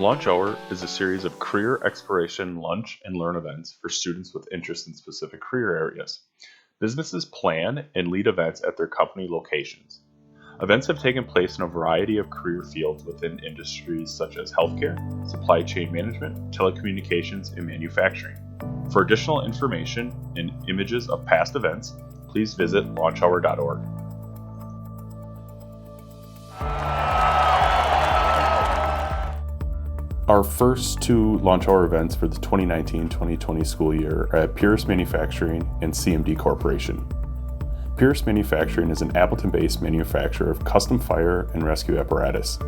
Launch Hour is a series of career exploration lunch and learn events for students with interest in specific career areas. Businesses plan and lead events at their company locations. Events have taken place in a variety of career fields within industries such as healthcare, supply chain management, telecommunications, and manufacturing. For additional information and images of past events, please visit launchhour.org. Our first two Launch Hour events for the 2019-2020 school year are at Pierce Manufacturing and CMD Corporation. Pierce Manufacturing is an Appleton-based manufacturer of custom fire and rescue apparatus.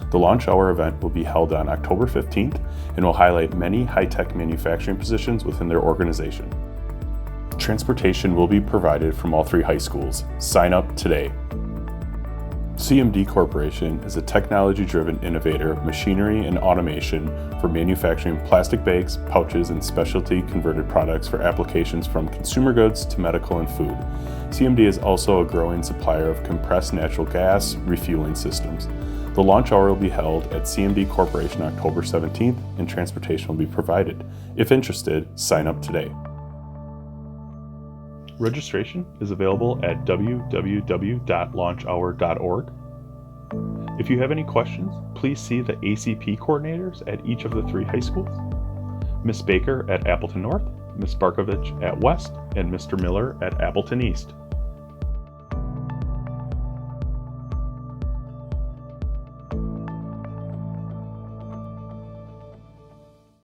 The Launch Hour event will be held on October 15th and will highlight many high-tech manufacturing positions within their organization. Transportation will be provided from all three high schools. Sign up today. CMD Corporation is a technology-driven innovator of machinery and automation for manufacturing plastic bags, pouches, and specialty converted products for applications from consumer goods to medical and food. CMD is also a growing supplier of compressed natural gas refueling systems. The Launch Hour will be held at CMD Corporation October 17th, and transportation will be provided. If interested, sign up today. Registration is available at www.launchhour.org. If you have any questions, please see the ACP coordinators at each of the three high schools. Ms. Baker at Appleton North, Ms. Barkovich at West, and Mr. Miller at Appleton East.